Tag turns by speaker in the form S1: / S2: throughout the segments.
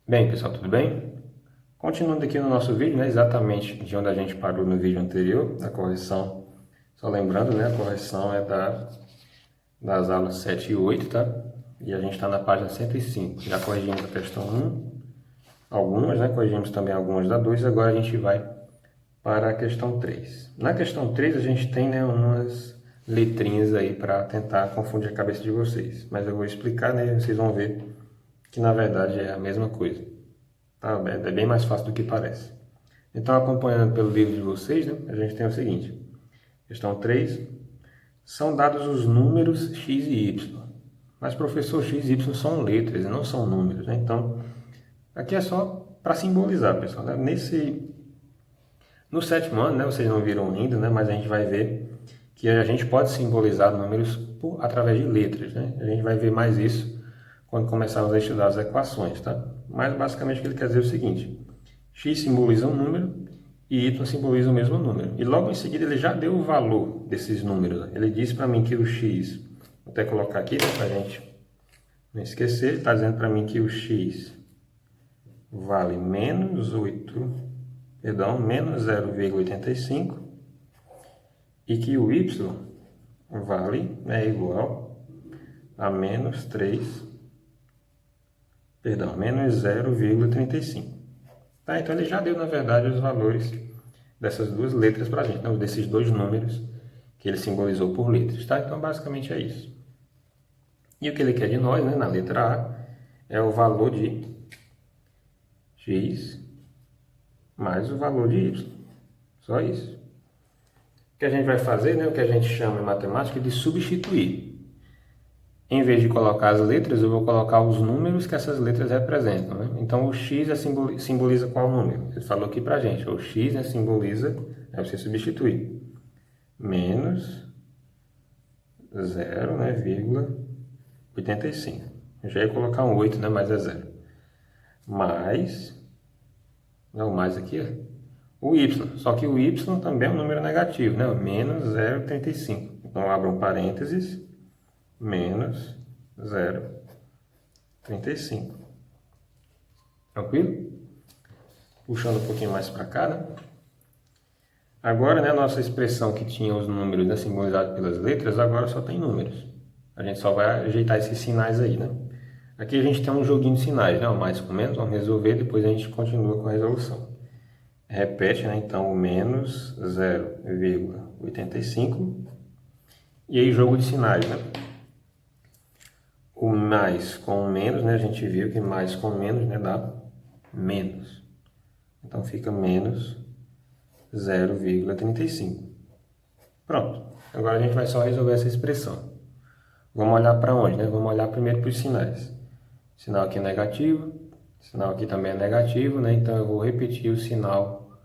S1: Bem, pessoal, tudo bem? Continuando aqui no nosso vídeo, né, exatamente de onde a gente parou no vídeo anterior, a correção. Só lembrando, né, a correção é das aulas 7 e 8, tá? E a gente está na página 105. Já corrigimos a questão 1, algumas, né? Corrigimos também algumas da 2, agora a gente vai para a questão 3. Na questão 3 a gente tem, né, umas letrinhas aí para tentar confundir a cabeça de vocês. Mas eu vou explicar, né, e vocês vão ver que na verdade é a mesma coisa. Tá? É bem mais fácil do que parece. Então, acompanhando pelo livro de vocês, né, a gente tem o seguinte. Questão 3. São dados os números x e y. Mas, professor, x e y são letras e não são números. Né? Então, aqui é só para simbolizar, pessoal. Né? No sétimo ano, né, vocês não viram ainda, né, mas a gente vai ver que a gente pode simbolizar números através de letras. Né? A gente vai ver mais isso quando começarmos a estudar as equações. Tá? Mas, basicamente, o que ele quer dizer é o seguinte. X simboliza um número e y simboliza o mesmo número. E logo em seguida ele já deu o valor desses números. Ele disse para mim que o x, vou até colocar aqui, né, para a gente não esquecer, ele está dizendo para mim que o x vale menos 0,85 e que o y vale, é igual a menos 0,35. Tá? Então ele já deu, na verdade, os valores dessas duas letras para a gente, não, desses dois números que ele simbolizou por letras. Tá? Então, basicamente é isso. E o que ele quer de nós, né, na letra A, é o valor de x mais o valor de y. Só isso. O que a gente vai fazer, né, o que a gente chama em matemática de substituir. Em vez de colocar as letras, eu vou colocar os números que essas letras representam. Né? Então, o x simboliza qual número? Ele falou aqui para a gente. O x, né, simboliza, é você substituir. Menos 0, né, 85. Eu já ia colocar um 8, né, mas é 0. Mais, não, mais aqui, ó, o y. Só que o y também é um número negativo, né, menos 0,35. Então, eu abro um parênteses, menos 0,35. Tranquilo? Puxando um pouquinho mais para cá, né? Agora, né, a nossa expressão que tinha os números, né, simbolizados pelas letras, agora só tem números. A gente só vai ajeitar esses sinais aí, né? Aqui a gente tem um joguinho de sinais, né? O mais com menos, vamos resolver, depois a gente continua com a resolução. Repete, né? Então, o menos 0,85. E aí, jogo de sinais, né? O mais com o menos, né? A gente viu que mais com menos, né, dá menos. Então, fica menos 0,35. Pronto. Agora a gente vai só resolver essa expressão. Vamos olhar para onde, né? Vamos olhar primeiro para os sinais. Sinal aqui é negativo, sinal aqui também é negativo, né? Então eu vou repetir o sinal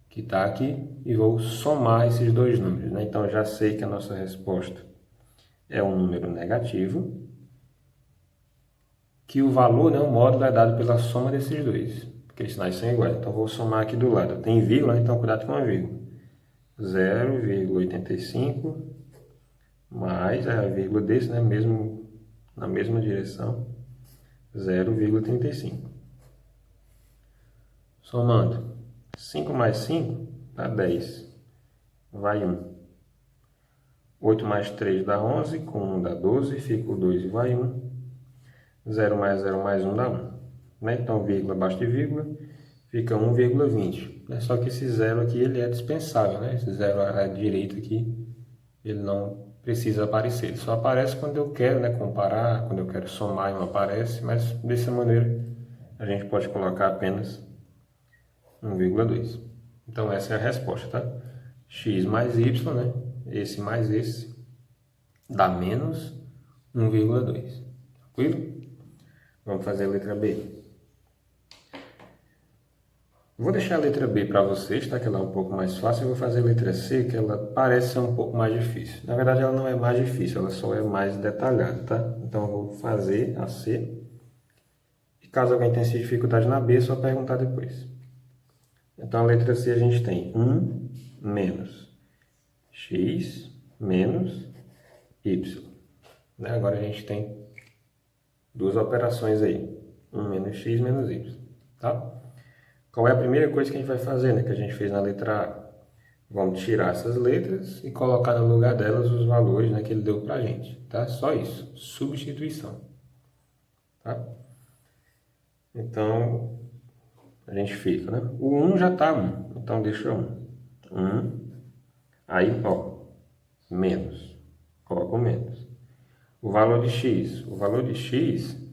S1: que está aqui e vou somar esses dois números, né? Então eu já sei que a nossa resposta é um número negativo, que o valor, né, o módulo é dado pela soma desses dois, porque os sinais são iguais. Então eu vou somar aqui do lado. Tem vírgula, então cuidado com a vírgula. 0,85 mais a vírgula desse, né, mesmo, na mesma direção, 0,35. Somando 5 mais 5 dá 10, vai 1. 8 mais 3 dá 11, com 1 dá 12, fica o 2 e vai 1. 0 mais 1 dá 1. Né? Então, vírgula abaixo de vírgula, fica 1,20. Só que esse zero aqui ele é dispensável, né? Esse zero à direita aqui, ele não precisa aparecer. Ele só aparece quando eu quero, né, comparar, quando eu quero somar, não aparece, mas dessa maneira a gente pode colocar apenas 1,2. Então essa é a resposta, tá? X mais y, né? Esse mais esse dá menos 1,2. Tranquilo? Vamos fazer a letra B. Vou deixar a letra B para vocês, tá? Que ela é um pouco mais fácil. Eu vou fazer a letra C, que ela parece ser um pouco mais difícil. Na verdade, ela não é mais difícil, ela só é mais detalhada, tá? Então, eu vou fazer a C. E caso alguém tenha dificuldade na B, é só perguntar depois. Então, a letra C a gente tem 1 menos x menos y. Né? Agora a gente tem duas operações aí. 1 menos x menos y, tá? Qual é a primeira coisa que a gente vai fazer, né? Que a gente fez na letra A? Vamos tirar essas letras e colocar no lugar delas os valores, né, que ele deu pra gente, tá? Só isso, substituição, tá? Então, a gente fica, né? O 1 já tá 1, então deixa 1. 1, aí, ó, menos, coloca o menos. O valor de x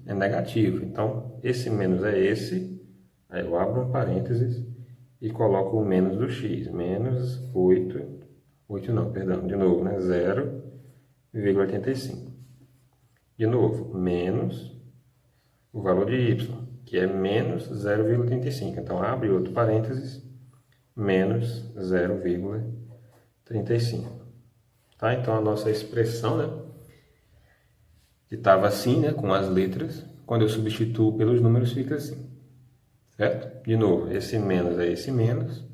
S1: é negativo, então esse menos é esse, aí eu abro um parênteses e coloco o menos do x, menos 8 não, perdão, de novo, né, 0,85. De novo, menos o valor de y, que é menos 0,35. Então, abre outro parênteses, menos 0,35. Tá? Então, a nossa expressão, né, que estava assim, né, com as letras, quando eu substituo pelos números, fica assim. Certo? De novo, esse menos é esse menos,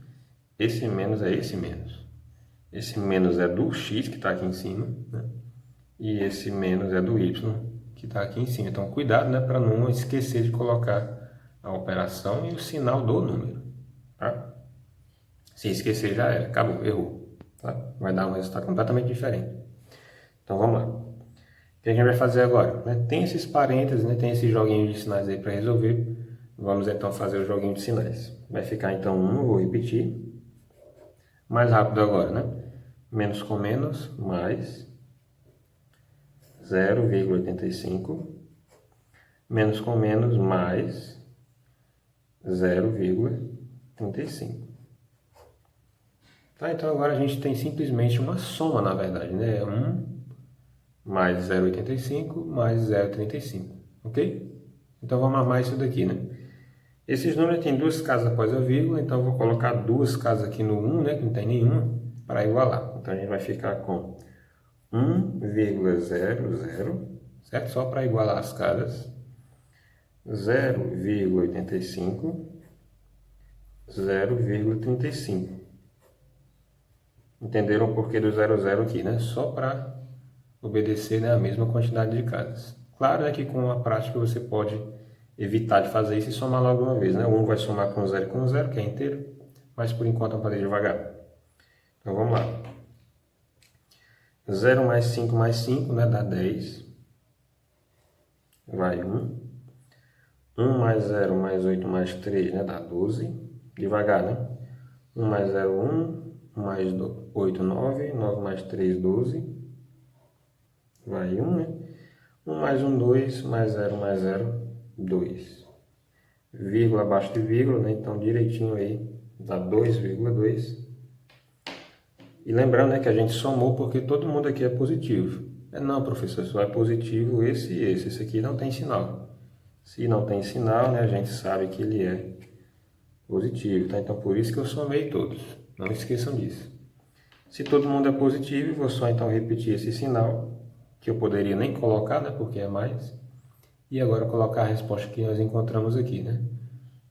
S1: esse menos é esse menos. Esse menos é do x, que está aqui em cima, né? E esse menos é do y, que está aqui em cima. Então, cuidado, né, para não esquecer de colocar a operação e o sinal do número. Tá? Se esquecer, já era. Acabou, errou. Tá? Vai dar um resultado completamente diferente. Então, vamos lá. O que a gente vai fazer agora? Né? Tem esses parênteses, né? Tem esse joguinho de sinais aí para resolver. Vamos então fazer o joguinho de sinais. Vai ficar então 1, vou repetir. Mais rápido agora, né? Menos com menos, mais 0,85. Menos com menos, mais 0,35. Tá, então agora a gente tem simplesmente uma soma, na verdade, né? 1 mais 0,85 mais 0,35, ok? Então vamos armar isso daqui, né? Esses números têm duas casas após a vírgula, então eu vou colocar duas casas aqui no 1, né, que não tem nenhuma, para igualar. Então a gente vai ficar com 1,00, certo? Só para igualar as casas. 0,85, 0,35. Entenderam o porquê do 00 aqui, né? Só para obedecer, né, a mesma quantidade de casas. Claro, né, que com a prática você pode evitar de fazer isso e somar logo uma vez, né? O 1 vai somar com 0, que é inteiro, mas por enquanto vamos fazer devagar. Então vamos lá. 0 mais 5 mais 5, né, dá 10. Vai 1. 1 mais 0 mais 8 mais 3, né, dá 12. Devagar, né? 1 mais 0, 1. 1 mais 8, 9. 9 mais 3, 12. Vai 1, né? 1 mais 1, 2. Mais 0, 2. Vírgula abaixo de vírgula, né? Então direitinho aí dá 2,2. E lembrando, né, que a gente somou porque todo mundo aqui é positivo. Não, professor, só é positivo esse e esse. Esse aqui não tem sinal. Se não tem sinal, né, a gente sabe que ele é positivo, tá? Então por isso que eu somei todos. Não esqueçam disso. Se todo mundo é positivo, eu vou só então repetir esse sinal, que eu poderia nem colocar, né, porque é mais. E agora colocar a resposta que nós encontramos aqui, né?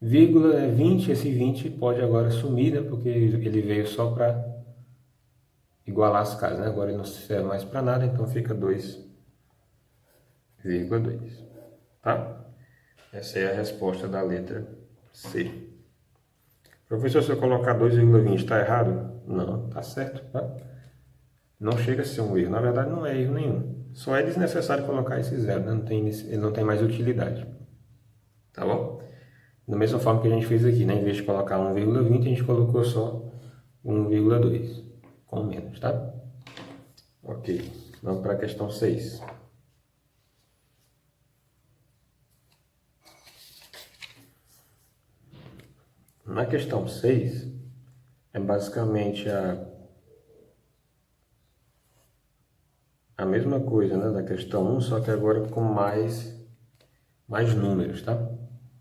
S1: Vírgula é 20, esse 20 pode agora sumir, né? Porque ele veio só para igualar as casas, né? Agora ele não serve mais para nada, então fica 2,2. Tá? Essa é a resposta da letra C. Professor, se eu colocar 2,20 está errado? Não, tá certo, tá? Não chega a ser um erro. Na verdade, não é erro nenhum. Só é desnecessário colocar esse zero, né? Ele não tem mais utilidade. Tá bom? Da mesma forma que a gente fez aqui, né? Em vez de colocar 1,20, a gente colocou só 1,2, com menos, tá? Ok, vamos para a questão 6. Na questão 6, é basicamente a mesma coisa, né, da questão 1, só que agora com mais números, tá?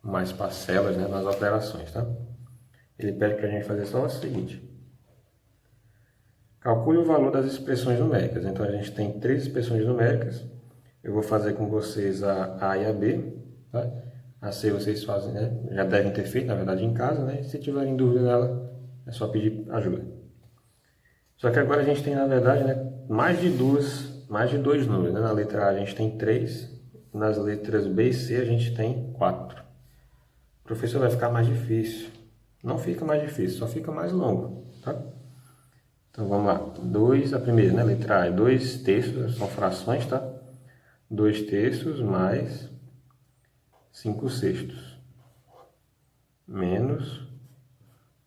S1: Mais parcelas, né, nas operações, tá? Ele pede para a gente fazer só o seguinte. Calcule o valor das expressões numéricas. Então, a gente tem 3 expressões numéricas. Eu vou fazer com vocês a A e a B, tá? A C vocês fazem, né? Já devem ter feito, na verdade, em casa, né? Se tiverem dúvida nela, é só pedir ajuda. Só que agora a gente tem, na verdade, né, mais de dois números, né? Na letra A a gente tem 3, nas letras B e C a gente tem 4. professor, vai ficar mais difícil. Não fica mais difícil, só fica mais longo, tá? Então vamos lá. 2, a primeira, né? Letra A é 2 terços, são frações, tá? 2 terços mais 5 sextos. Menos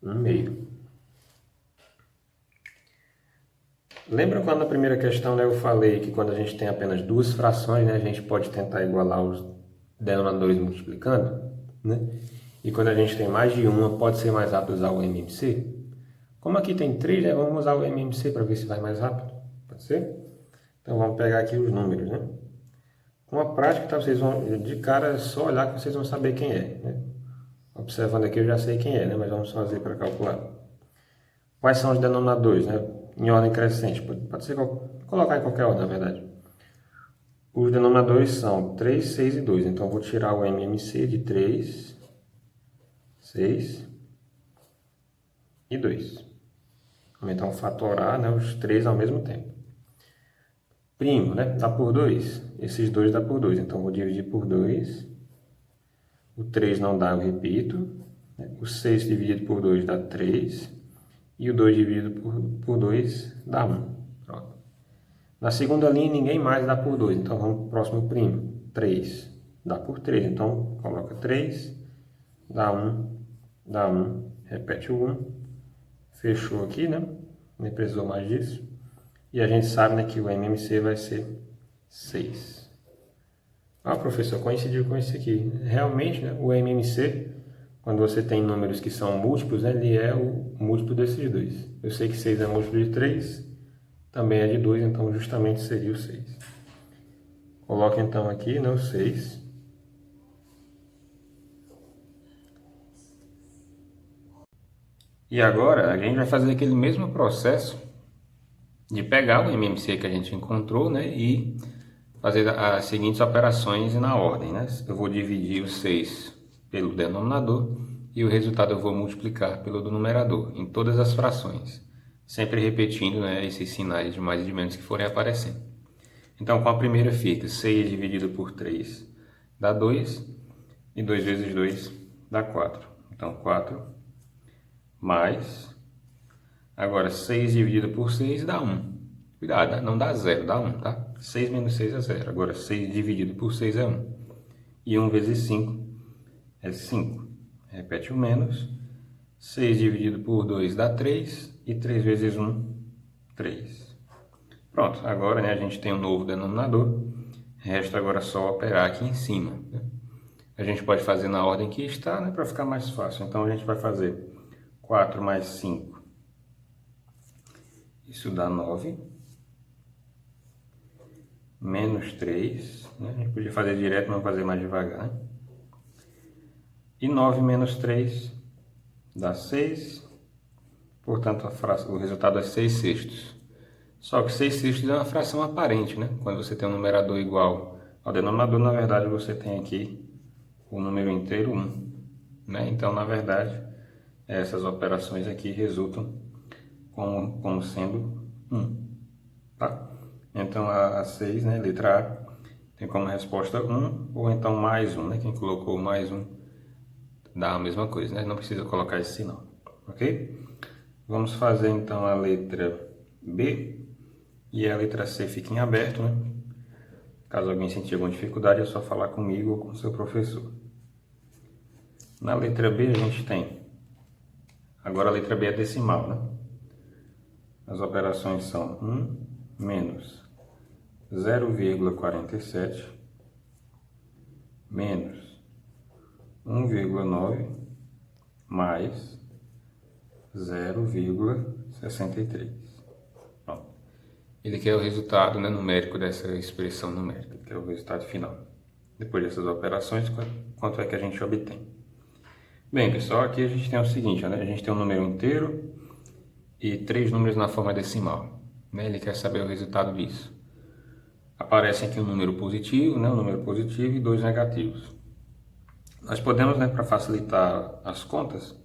S1: 1 meio. Lembra quando na primeira questão, né, eu falei que quando a gente tem apenas duas frações, né, a gente pode tentar igualar os denominadores multiplicando, né? E quando a gente tem mais de uma, pode ser mais rápido usar o MMC. Como aqui tem 3, né, vamos usar o MMC para ver se vai mais rápido. Pode ser? Então vamos pegar aqui os números, né? Com a prática, tá, vocês vão, de cara, é só olhar que vocês vão saber quem é, né? Observando aqui eu já sei quem é, né? Mas vamos fazer para calcular. Quais são os denominadores, né? Em ordem crescente, pode ser colocar em qualquer ordem, na verdade. Os denominadores são 3, 6 e 2. Então, eu vou tirar o MMC de 3, 6 e 2. Vamos então fatorar, né, os 3 ao mesmo tempo. Primo, né? Dá por 2. Esses 2 dá por 2. Então, eu vou dividir por 2. O 3 não dá, eu repito. O 6 dividido por 2 dá 3. E o 2 dividido por 2 dá 1. Pronto. Na segunda linha, ninguém mais dá por 2. Então, vamos para o próximo primo. 3 dá por 3. Então, coloca 3, dá 1, dá 1. Repete o 1. Fechou aqui, né? Nem precisou mais disso. E a gente sabe, né, que o MMC vai ser 6. Ah, professor, coincidiu com isso aqui. Realmente, né, o MMC, quando você tem números que são múltiplos, né, ele é o múltiplo desses dois. Eu sei que 6 é múltiplo de 3, também é de 2, então justamente seria o 6. Coloque então aqui, né, o 6. E agora a gente vai fazer aquele mesmo processo de pegar o MMC que a gente encontrou, né, e fazer as seguintes operações na ordem, né? Eu vou dividir o 6 pelo denominador e o resultado eu vou multiplicar pelo do numerador, em todas as frações, sempre repetindo, né, esses sinais de mais e de menos que forem aparecendo. Então, com a primeira fica 6 dividido por 3 dá 2, e 2 vezes 2 dá 4. Então, 4 mais, agora 6 dividido por 6 dá 1. Cuidado, não dá 0, dá 1, tá? 6 menos 6 é 0. Agora, 6 dividido por 6 é 1. E 1 vezes 5 é 5. Repete o menos. 6 dividido por 2 dá 3. E 3 vezes 1, 3. Pronto, agora, né, a gente tem um novo denominador. Resta agora só operar aqui em cima, né? A gente pode fazer na ordem que está, né, para ficar mais fácil. Então, a gente vai fazer 4 mais 5. Isso dá 9. Menos 3, né? A gente podia fazer direto, mas fazer mais devagar. E 9 menos 3 dá 6. Portanto, o resultado é 6 sextos. Só que 6 sextos é uma fração aparente, né? Quando você tem um numerador igual ao denominador, na verdade, você tem aqui o número inteiro 1. Né? Então, na verdade, essas operações aqui resultam como sendo 1. Tá? Então, a 6, né, letra A, tem como resposta 1, ou então mais 1, né? Quem colocou mais 1 dá a mesma coisa, né? Não precisa colocar esse sinal, ok? Vamos fazer então a letra B, e a letra C fica em aberto, né? Caso alguém sentir alguma dificuldade, é só falar comigo ou com o seu professor. Na letra B a gente tem, agora a letra B é decimal, né? As operações são 1 menos 0,47 menos 1,9 mais 0,63. Pronto. Ele quer o resultado, né, numérico dessa expressão numérica, que é o resultado final. Depois dessas operações, quanto é que a gente obtém? Bem, pessoal, aqui a gente tem o seguinte, né? A gente tem um número inteiro e 3 números na forma decimal, né? Ele quer saber o resultado disso. Aparece aqui um número positivo, né? Um número positivo e 2 negativos. Nós podemos, né, para facilitar as contas,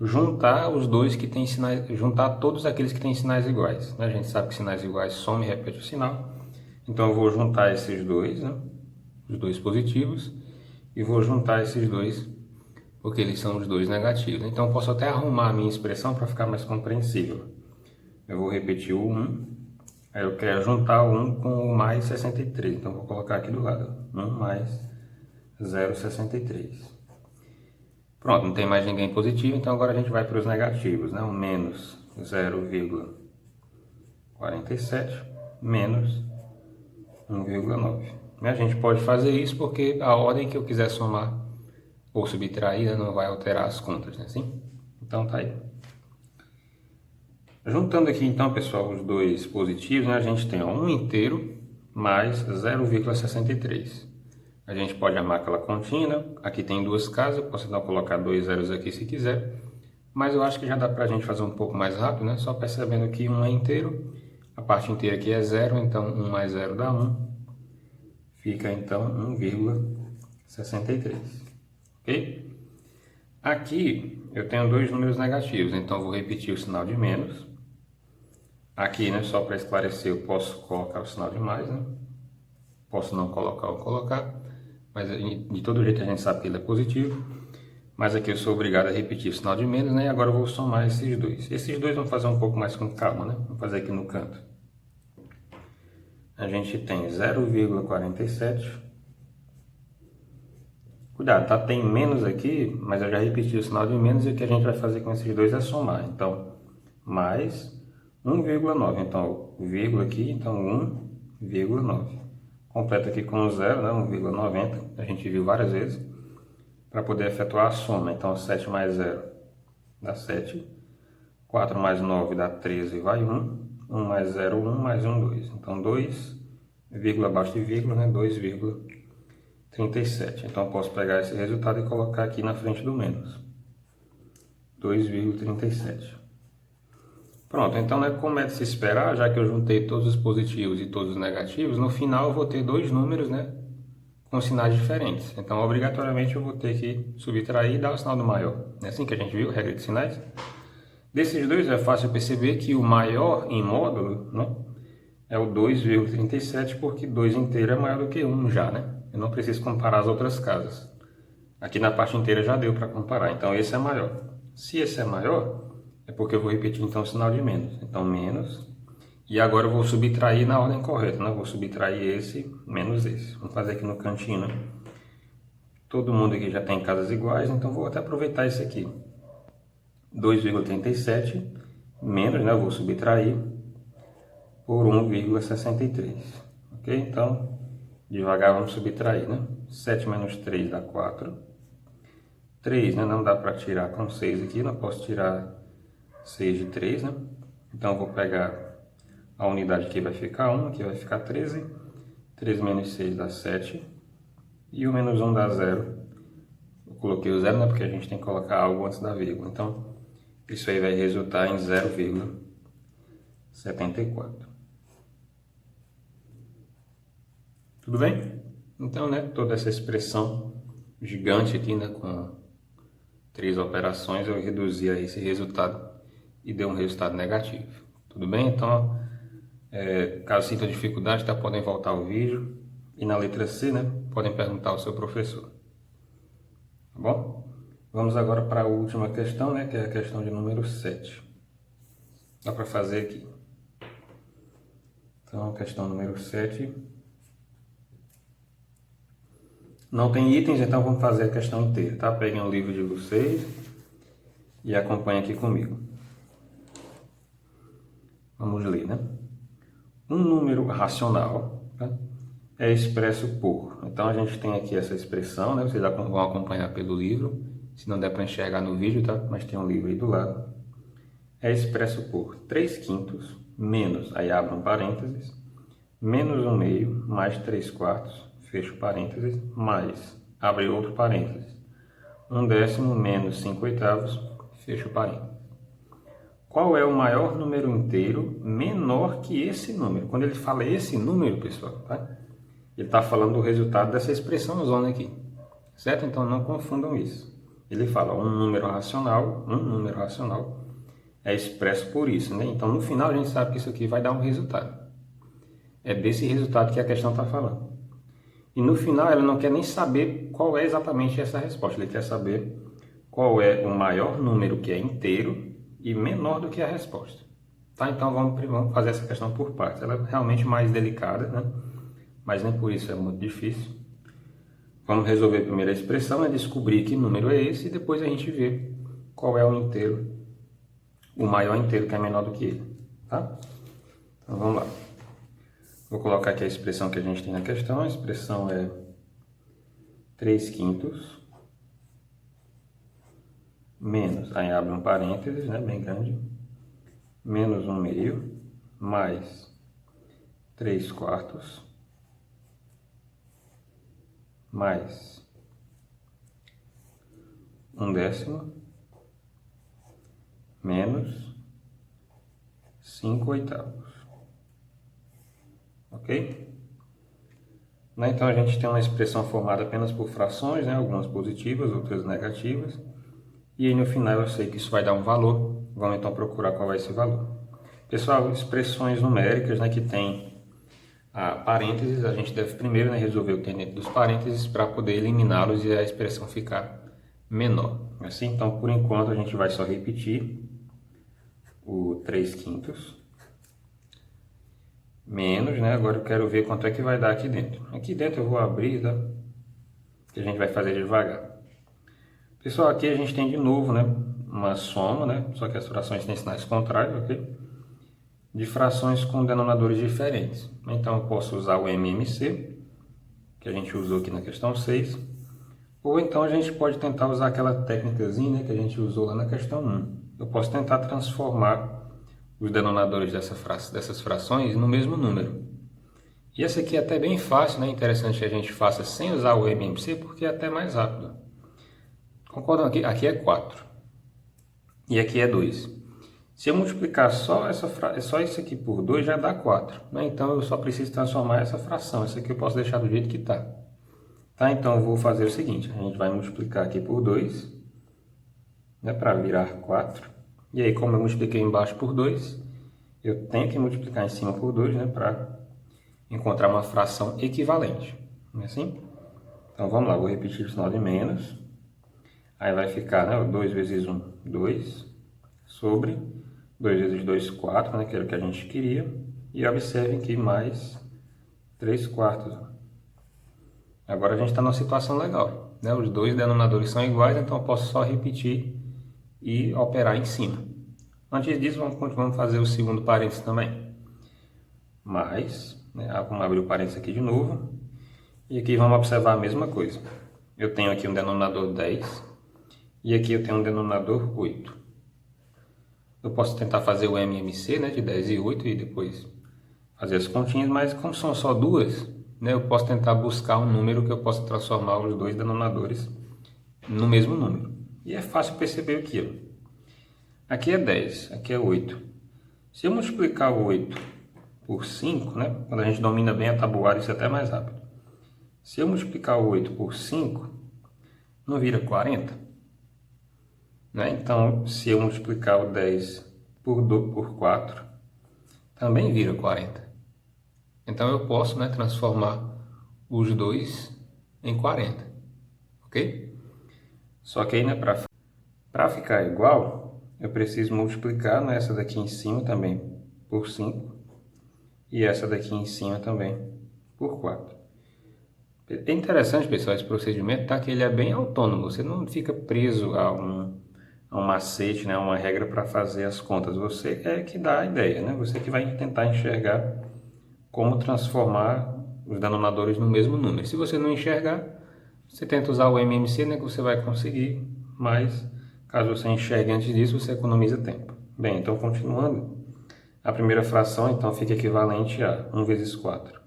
S1: juntar os dois que têm sinais, juntar todos aqueles que têm sinais iguais, né? A gente sabe que sinais iguais soma e repete o sinal. Então eu vou juntar esses dois, né? Os dois positivos, e vou juntar esses dois porque eles são os dois negativos. Então eu posso até arrumar a minha expressão para ficar mais compreensível. Eu vou repetir o 1, aí eu quero juntar o 1 com o mais 63, então vou colocar aqui do lado, 1 mais 0,63. Pronto, não tem mais ninguém positivo, então agora a gente vai para os negativos, né? O menos 0,47 menos 1,9. A gente pode fazer isso porque a ordem que eu quiser somar ou subtrair não vai alterar as contas, né? Assim? Então tá aí. Juntando aqui então, pessoal, os dois positivos, né? A gente tem 1 inteiro mais 0,63. A gente pode armar aquela continha, né? Aqui tem duas casas, eu posso então colocar 2 zeros aqui se quiser. Mas eu acho que já dá pra gente fazer um pouco mais rápido, né? Só percebendo que 1 é inteiro, a parte inteira aqui é 0, então 1 mais 0 dá 1. Fica então 1,63, ok? Aqui eu tenho dois números negativos, então eu vou repetir o sinal de menos. Aqui, né, só para esclarecer, eu posso colocar o sinal de mais, né? Posso não colocar ou colocar, mas de todo jeito a gente sabe que ele é positivo. Mas aqui eu sou obrigado a repetir o sinal de menos, né? E agora eu vou somar esses dois. Esses dois vamos fazer um pouco mais com calma, né? Vamos fazer aqui no canto. A gente tem 0,47. Cuidado, tá? Tem menos aqui, mas eu já repeti o sinal de menos e o que a gente vai fazer com esses dois é somar. Então, mais 1,9. Então, vírgula aqui, então 1,9. Completa aqui com 0, né? 1,90. A gente viu várias vezes. Para poder efetuar a soma. Então, 7 mais 0 dá 7. 4 mais 9 dá 13, vai 1. 1 mais 0, 1 mais 1, 2. Então, 2, vírgula abaixo de vírgula, né? 2,37. Então, eu posso pegar esse resultado e colocar aqui na frente do menos. 2,37. Pronto, então, né, como é de se esperar, já que eu juntei todos os positivos e todos os negativos, no final eu vou ter dois números, né, com sinais diferentes. Então, obrigatoriamente, eu vou ter que subtrair e dar o sinal do maior. É assim que a gente viu, regra de sinais. Desses dois, é fácil perceber que o maior em módulo, né, é o 2,37, porque 2 inteiro é maior do que 1 já, né? Eu não preciso comparar as outras casas. Aqui na parte inteira já deu para comparar, então esse é maior. Se esse é maior, é porque eu vou repetir então o sinal de menos. Então, menos. E agora eu vou subtrair na ordem correta, né? Vou subtrair esse menos esse. Vamos fazer aqui no cantinho, né? Todo mundo aqui já tem casas iguais, então vou até aproveitar esse aqui. 2,37 menos, né? Eu vou subtrair por 1,63. Ok? Então, devagar vamos subtrair, né? 7 menos 3 dá 4. 3, né? Não dá para tirar com 6 aqui, não posso tirar 6 de 3, né? Então eu vou pegar a unidade aqui, vai ficar 1, aqui vai ficar 13. 13 menos 6 dá 7. E o menos 1 dá 0. Eu coloquei o 0, né? Porque a gente tem que colocar algo antes da vírgula. Então, isso aí vai resultar em 0,74. Tudo bem? Então, né? Toda essa expressão gigante aqui, né? Com 3 operações, eu reduzi a esse resultado e deu um resultado negativo. Tudo bem? Então, caso sinta dificuldade, tá? Podem voltar ao vídeo. E na letra C, né? Podem perguntar ao seu professor. Tá bom? Vamos agora para a última questão, né? Que é a questão de número 7. Dá para fazer aqui. Então, questão número 7. Não tem itens, então vamos fazer a questão inteira, tá? Peguem o livro de vocês e acompanhem aqui comigo. Vamos ler, né? Um número racional, tá, é expresso por... Então, a gente tem aqui essa expressão, né? Vocês vão acompanhar pelo livro. Se não der para enxergar no vídeo, tá? Mas tem um livro aí do lado. É expresso por 3/5 menos, aí abre um parênteses, menos 1/2 mais 3/4, fecho parênteses, mais, abre outro parênteses, 1/10 menos 5/8, fecho parênteses. Qual é o maior número inteiro menor que esse número? Quando ele fala esse número, pessoal, tá? Ele está falando do resultado dessa expressão zona aqui, certo? Então não confundam isso. Ele fala um número racional é expresso por isso, né? Então no final a gente sabe que isso aqui vai dar um resultado. É desse resultado que a questão está falando. E no final ela não quer nem saber qual é exatamente essa resposta, ele quer saber qual é o maior número que é inteiro e menor do que a resposta. Tá? Então vamos fazer essa questão por partes. Ela é realmente mais delicada, né? Mas nem por isso é muito difícil. Vamos resolver a primeira expressão, é descobrir que número é esse e depois a gente vê qual é o inteiro, o maior inteiro que é menor do que ele. Tá? Então vamos lá. Vou colocar aqui a expressão que a gente tem na questão. A expressão é 3/5 menos, aí abre um parênteses, né, bem grande, menos 1/2 mais 3/4 mais 1/10 menos 5/8. Ok? Então a gente tem uma expressão formada apenas por frações, né, algumas positivas, outras negativas. E aí no final eu sei que isso vai dar um valor. Vamos então procurar qual é esse valor. Pessoal, expressões numéricas, né, que tem parênteses, a gente deve primeiro, né, resolver o que tem dentro dos parênteses para poder eliminá-los e a expressão ficar menor. Assim, então por enquanto a gente vai só repetir o 3/5 menos, né? Agora eu quero ver quanto é que vai dar aqui dentro. Aqui dentro eu vou abrir, tá? Que a gente vai fazer devagar. Pessoal, aqui a gente tem de novo, né, uma soma, né? Só que as frações têm sinais contrários, ok? De frações com denominadores diferentes. Então eu posso usar o MMC, que a gente usou aqui na questão 6, ou então a gente pode tentar usar aquela técnicazinha, né, que a gente usou lá na questão 1. Eu posso tentar transformar os denominadores dessas frações no mesmo número. E essa aqui é até bem fácil, né? Interessante que a gente faça sem usar o MMC, porque é até mais rápido. Concordam aqui? Aqui é 4. E aqui é 2. Se eu multiplicar só isso aqui por 2, já dá 4. Né? Então eu só preciso transformar essa fração. Essa aqui eu posso deixar do jeito que está. Tá? Então eu vou fazer o seguinte. A gente vai multiplicar aqui por 2, né, para virar 4. E aí, como eu multipliquei embaixo por 2, eu tenho que multiplicar em cima por 2, né, para encontrar uma fração equivalente. Não é assim? Então vamos lá, vou repetir o sinal de menos. Aí vai ficar, né, 2 vezes 1, 2, sobre 2 vezes 2, 4, né, que era o que a gente queria. E observem que mais 3/4. Agora a gente está numa situação legal, né? Os dois denominadores são iguais, então eu posso só repetir e operar em cima. Antes disso, vamos fazer o segundo parênteses também. Mais, né? Vamos abrir o parênteses aqui de novo. E aqui vamos observar a mesma coisa. Eu tenho aqui um denominador 10 e aqui eu tenho um denominador 8. Eu posso tentar fazer o MMC, né, de 10 e 8 e depois fazer as continhas, mas como são só duas, né, eu posso tentar buscar um número que eu possa transformar os dois denominadores no mesmo número. E é fácil perceber aquilo. Aqui é 10, aqui é 8. Se eu multiplicar o 8 por 5, né, quando a gente domina bem a tabuada, isso é até mais rápido. Se eu multiplicar o 8 por 5, não vira 40? Né? Então, se eu multiplicar o 10 por 4, também vira 40. Então, eu posso, né, transformar os dois em 40. Ok? Só que aí, né, para ficar igual, eu preciso multiplicar, né, essa daqui em cima também por 5 e essa daqui em cima também por 4. É interessante, pessoal, esse procedimento, tá? Que ele é bem autônomo. Você não fica preso a um macete, né? A uma regra para fazer as contas. Você é que dá a ideia, né? Você que vai tentar enxergar como transformar os denominadores no mesmo número. Se você não enxergar, você tenta usar o MMC, né? Que você vai conseguir, mas caso você enxergue antes disso, você economiza tempo. Bem, então continuando, a primeira fração então fica equivalente a 1 vezes 4.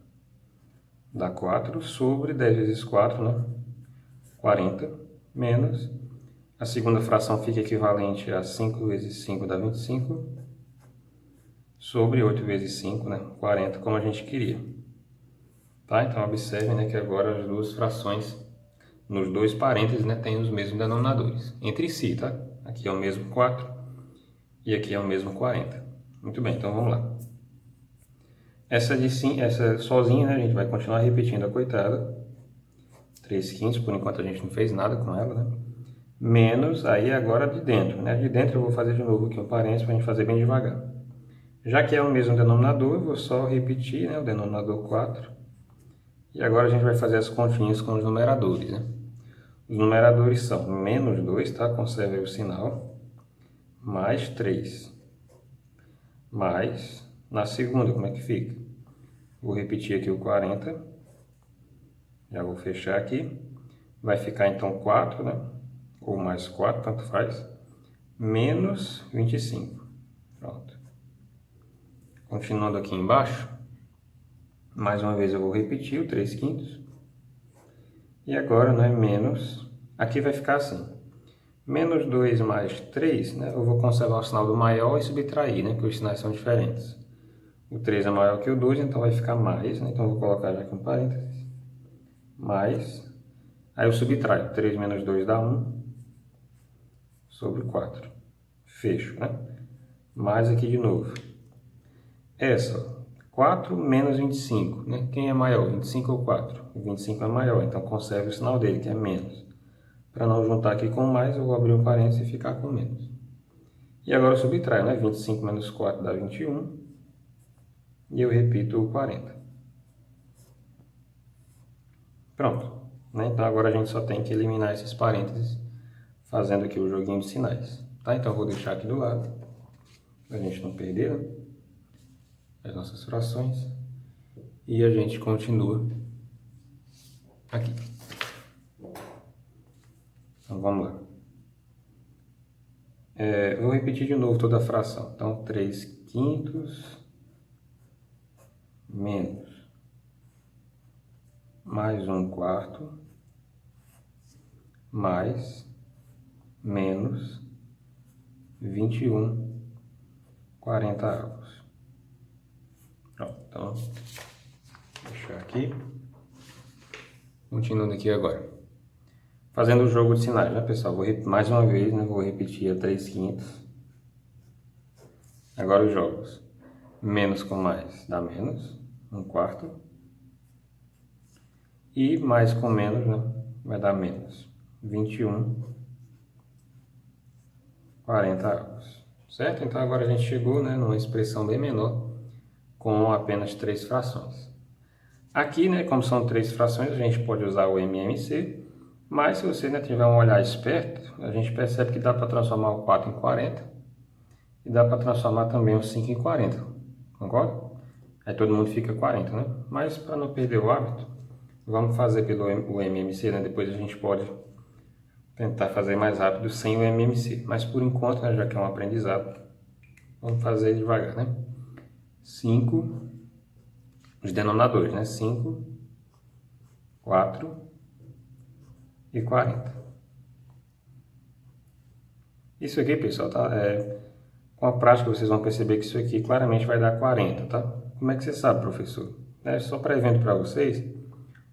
S1: Dá 4 sobre 10 vezes 4, né? 40, menos. A segunda fração fica equivalente a 5 vezes 5 dá 25, sobre 8 vezes 5, né? 40, como a gente queria. Tá? Então, observem, né, que agora as duas frações, nos dois parênteses, né, têm os mesmos denominadores. Entre si, tá? Aqui é o mesmo 4 e aqui é o mesmo 40. Muito bem, então vamos lá. Essa sozinha, né, a gente vai continuar repetindo a coitada. 3/5, por enquanto a gente não fez nada com ela, né? menos, aí agora de dentro, né? De dentro eu vou fazer de novo aqui um parênteses para a gente fazer bem devagar. Já que é o mesmo denominador, eu vou só repetir, né, o denominador 4. E agora a gente vai fazer as continhas com os numeradores, né? Os numeradores são menos 2, tá? Conserve aí o sinal. Mais 3. Mais, na segunda, como é que fica? Vou repetir aqui o 40. Já vou fechar aqui. Vai ficar então 4, né? Ou mais 4, tanto faz. Menos 25. Pronto. Continuando aqui embaixo. Mais uma vez eu vou repetir o 3 quintos. E agora, né, menos... Aqui vai ficar assim. Menos 2 mais 3, né? Eu vou conservar o sinal do maior e subtrair, né? Porque os sinais são diferentes. O 3 é maior que o 2, então vai ficar mais, né? Então eu vou colocar já aqui um parênteses. Mais. Aí eu subtraio. 3 menos 2 dá 1. Sobre 4. Fecho, né? Mais aqui de novo. Essa, 4 menos 25, né? Quem é maior, 25 ou 4? O 25 é maior, então conserve o sinal dele, que é menos. Para não juntar aqui com mais, eu vou abrir um parênteses e ficar com menos. E agora eu subtraio, né? 25 menos 4 dá 21. E eu repito o 40. Pronto. Né? Então agora a gente só tem que eliminar esses parênteses, fazendo aqui o joguinho de sinais. Tá? Então eu vou deixar aqui do lado, para a gente não perder, né, as nossas frações. E a gente continua aqui. Então vamos lá. Eu vou repetir de novo toda a fração. Então 3 quintos menos mais 1 quarto mais menos 21 40avos. Pronto, então, vou deixar aqui. Continuando aqui agora. Fazendo o jogo de sinais, né, pessoal? Mais uma vez, né, vou repetir a 3 quintos. Agora os jogos. Menos com mais dá menos, 1 quarto. E mais com menos, né, vai dar menos, 21 40avos. Certo? Então agora a gente chegou, né, numa expressão bem menor, com apenas 3 frações. Aqui, né, como são 3 frações, a gente pode usar o MMC, mas se você, né, tiver um olhar esperto, a gente percebe que dá para transformar o 4 em 40 e dá para transformar também o 5 em 40, concorda? Aí todo mundo fica 40, né? Mas para não perder o hábito, vamos fazer pelo MMC, né? Depois a gente pode tentar fazer mais rápido sem o MMC. Mas por enquanto, né, já que é um aprendizado, vamos fazer devagar, né? 5, os denominadores, né? 5, 4 e 40. Isso aqui, pessoal, tá? Com a prática vocês vão perceber que isso aqui claramente vai dar 40, tá? Como é que você sabe, professor? Só prevendo para vocês,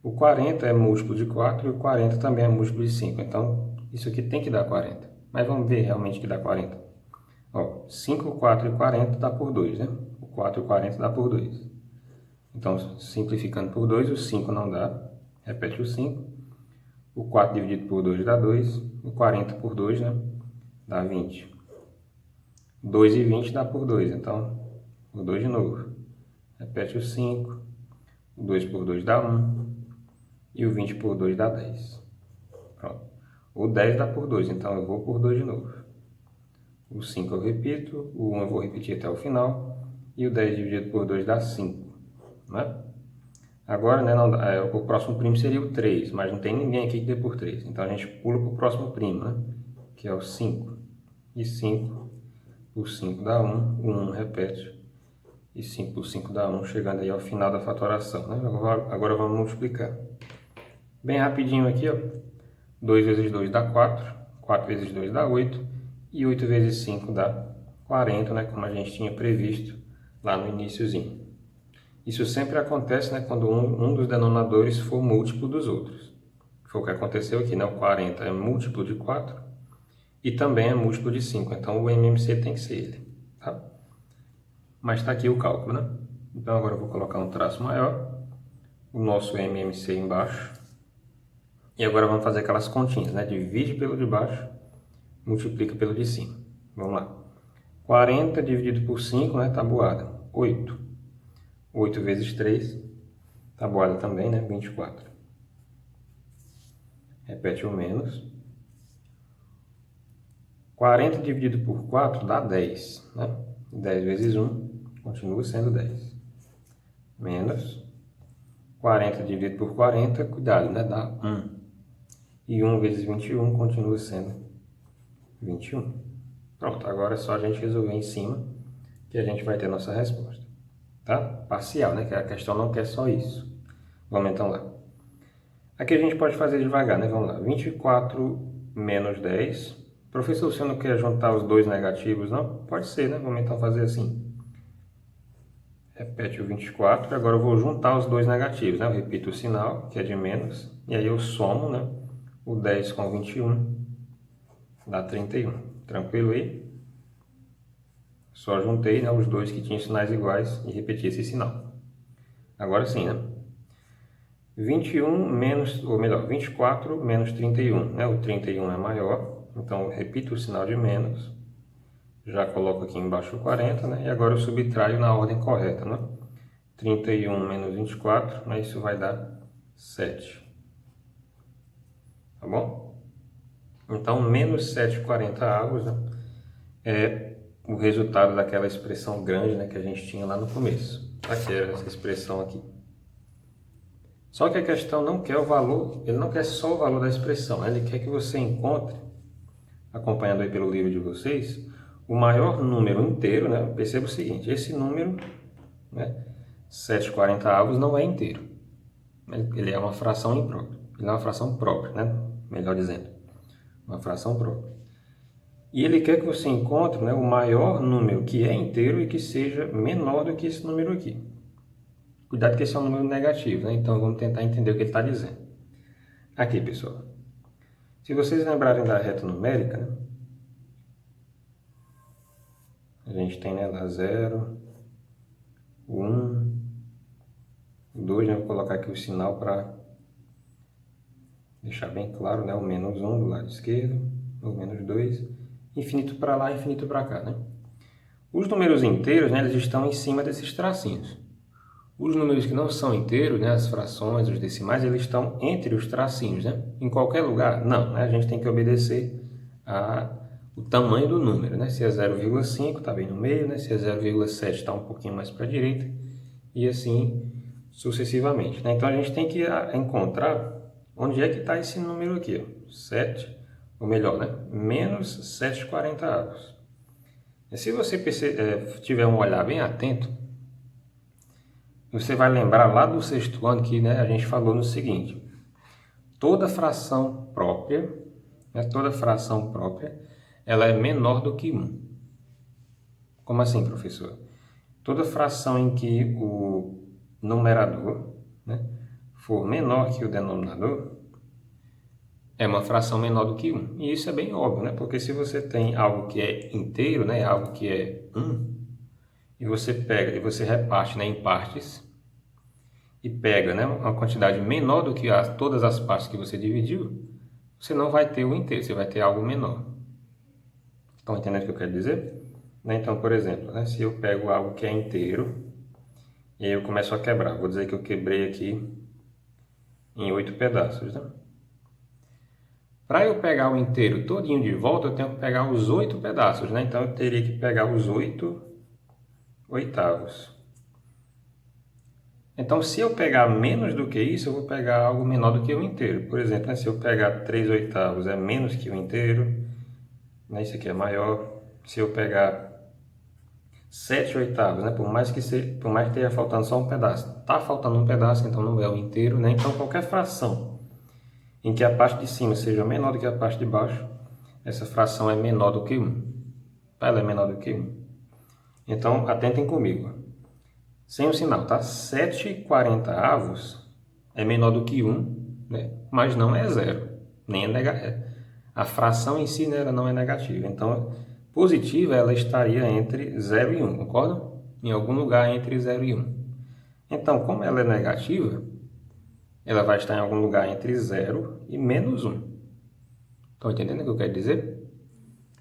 S1: o 40 é múltiplo de 4 e o 40 também é múltiplo de 5. Então, isso aqui tem que dar 40. Mas vamos ver realmente que dá 40. Ó, 5, 4 e 40 dá por 2, né? O 4 e o 40 dá por 2. Então, simplificando por 2, o 5 não dá. Repete o 5. O 4 dividido por 2 dá 2. O 40 por 2, né, dá 20. 2 e 20 dá por 2. Então, por 2 de novo. Repete o 5. O 2 por 2 dá 1. E o 20 por 2 dá 10. Pronto. O 10 dá por 2, então eu vou por 2 de novo. O 5 eu repito. O 1 eu vou repetir até o final. E o 10 dividido por 2 dá 5. Né? Agora, né, o próximo primo seria o 3, mas não tem ninguém aqui que dê por 3. Então a gente pula para o próximo primo, né, que é o 5. E 5 por 5 dá 1, o 1 repete. E 5 por 5 dá 1, chegando aí ao final da fatoração. Né? Agora vamos multiplicar. Bem rapidinho aqui, ó. 2 vezes 2 dá 4, 4 vezes 2 dá 8, e 8 vezes 5 dá 40, né, como a gente tinha previsto lá no iniciozinho. Isso sempre acontece, né, quando um dos denominadores for múltiplo dos outros. Foi o que aconteceu aqui, né? O 40 é múltiplo de 4 e também é múltiplo de 5. Então o MMC tem que ser ele. Tá? Mas está aqui o cálculo, né? Então agora eu vou colocar um traço maior, o nosso MMC embaixo. E agora vamos fazer aquelas continhas, né? Divide pelo de baixo multiplica pelo de cima. Vamos lá. 40 dividido por 5, né? Tabuada. 8. 8 vezes 3. Tabuada também, né? 24. Repete o menos. 40 dividido por 4 dá 10, né? 10 vezes 1 continua sendo 10. Menos 40 dividido por 40, cuidado, né? Dá 1. E 1 vezes 21 continua sendo 21. Pronto, agora é só a gente resolver em cima que a gente vai ter nossa resposta. Tá? Parcial, né? Que a questão não quer só isso. Vamos então lá. Aqui a gente pode fazer devagar, né? Vamos lá. 24 menos 10. Professor, você não quer juntar os dois negativos, não? Pode ser, né? Vamos então fazer assim. Repete o 24. Agora eu vou juntar os dois negativos, né? Eu repito o sinal, que é de menos. E aí eu somo, né? O 10 com 21. Dá 31. Tranquilo aí? Só juntei, né, os dois que tinham sinais iguais e repeti esse sinal. Agora sim, né? 21 menos, ou melhor, 24 menos 31, né? O 31 é maior, então eu repito o sinal de menos, já coloco aqui embaixo o 40, né? E agora eu subtraio na ordem correta, né? 31 menos 24, né? Isso vai dar 7. Tá bom? Então, menos 7/40, né? É o resultado daquela expressão grande, né, que a gente tinha lá no começo. Aqui era essa expressão aqui. Só que a questão não quer o valor, ele não quer só o valor da expressão, ele quer que você encontre, acompanhando aí pelo livro de vocês, o maior número inteiro, né? Perceba o seguinte, esse número, né, 7/40 não é inteiro. Ele é uma fração imprópria. Ele é uma fração própria, né? Melhor dizendo, uma fração própria. E ele quer que você encontre, né, o maior número que é inteiro e que seja menor do que esse número aqui. Cuidado que esse é um número negativo, né? Então vamos tentar entender o que ele está dizendo. Aqui, pessoal. Se vocês lembrarem da reta numérica, né? A gente tem, né, lá 0, 1, 2, né? Vou colocar aqui o sinal para deixar bem claro, né? O menos 1 do lado esquerdo, o menos 2, infinito para lá, infinito para cá, né? Os números inteiros, né, eles estão em cima desses tracinhos. Os números que não são inteiros, né, as frações, os decimais, eles estão entre os tracinhos, né? Em qualquer lugar? Não, né? A gente tem que obedecer o tamanho do número, né? Se é 0,5 está bem no meio, né? Se é 0,7 está um pouquinho mais para a direita e assim sucessivamente, né? Então a gente tem que encontrar onde é que está esse número aqui, ó, 7, ou melhor, né? Menos 7/40. E se você tiver um olhar bem atento, você vai lembrar lá do sexto ano que, né, a gente falou no seguinte: toda fração própria, né, ela é menor do que 1. Como assim, professor? Toda fração em que o numerador, né, for menor que o denominador é uma fração menor do que 1. E isso é bem óbvio, né? Porque se você tem algo que é inteiro, né, algo que é 1, e você pega e você reparte, né, em partes, e pega, né, uma quantidade menor do que todas as partes que você dividiu, você não vai ter o inteiro, você vai ter algo menor. Estão entendendo o que eu quero dizer? Então, por exemplo, né, se eu pego algo que é inteiro e aí eu começo a quebrar, vou dizer que eu quebrei aqui em 8 pedaços. Né? Para eu pegar o inteiro todinho de volta, eu tenho que pegar os 8 pedaços. Né? Então, eu teria que pegar os 8 oitavos. Então, se eu pegar menos do que isso, eu vou pegar algo menor do que o inteiro. Por exemplo, né, se eu pegar 3 oitavos é menos que o inteiro, né, isso aqui é maior. Se eu pegar 7 oitavos, né, por mais que esteja faltando só um pedaço, está faltando um pedaço, então não é o inteiro. Né? Então, qualquer fração em que a parte de cima seja menor do que a parte de baixo, essa fração é menor do que 1. Ela é menor do que 1. Então, atentem comigo. Sem o sinal, tá? 7/40 é menor do que 1, né? Mas não é 0, nem é negativo. A fração em si, né, ela não é negativa. Então, positiva ela estaria entre 0 e 1, concorda? Em algum lugar entre 0 e 1. Então, como ela é negativa, ela vai estar em algum lugar entre 0 e menos 1. Estão entendendo o que eu quero dizer?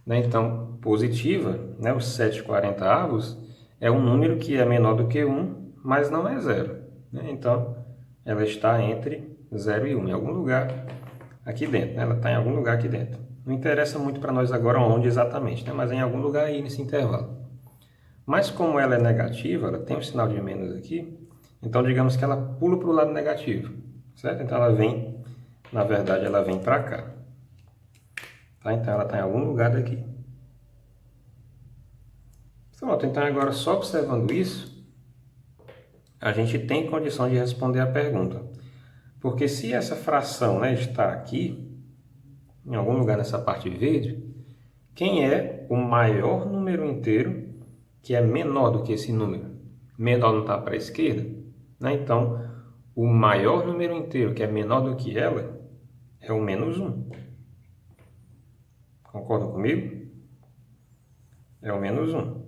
S1: né? Então, positiva, né? Os 7/40 é um número que é menor do que 1, mas não é zero, né? Então, ela está entre 0 e 1, em algum lugar aqui dentro, né? Ela está em algum lugar aqui dentro. Não interessa muito para nós agora onde exatamente, né? Mas é em algum lugar aí nesse intervalo. Mas como ela é negativa, ela tem um sinal de menos aqui, então digamos que ela pula para o lado negativo, certo? Então ela vem, na verdade, ela vem para cá. Tá? Então ela está em algum lugar daqui. Pronto, então agora só observando isso, a gente tem condição de responder a pergunta. Porque se essa fração, né, está aqui, em algum lugar nessa parte verde, quem é o maior número inteiro que é menor do que esse número? Menor não está para a esquerda? Né? Então, o maior número inteiro que é menor do que ela é o -1. Concordam comigo? É o -1.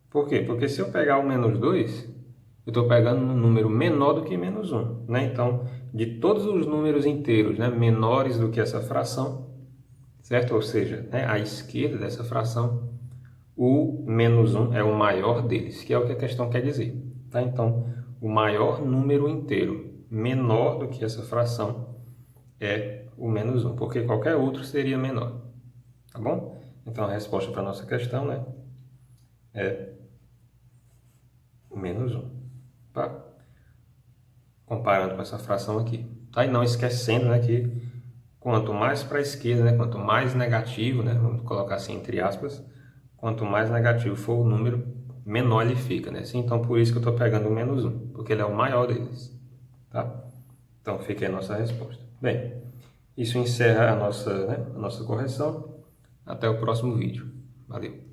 S1: Por quê? Porque se eu pegar o -2, eu estou pegando um número menor do que -1. Né? Então, de todos os números inteiros, né, menores do que essa fração, certo? Ou seja, né, à esquerda dessa fração, o -1 é o maior deles, que é o que a questão quer dizer. Tá? Então, o maior número inteiro menor do que essa fração é o -1, porque qualquer outro seria menor. Tá bom? Então, a resposta para a nossa questão, né, é o -1. Tá? Comparando com essa fração aqui. Tá? E não esquecendo, né, que quanto mais para a esquerda, né, quanto mais negativo, né, vamos colocar assim entre aspas, quanto mais negativo for o número, menor ele fica, né? Assim, então, por isso que eu estou pegando o -1, porque ele é o maior deles, tá? Então, fica aí a nossa resposta. Bem, isso encerra a nossa correção. Até o próximo vídeo. Valeu!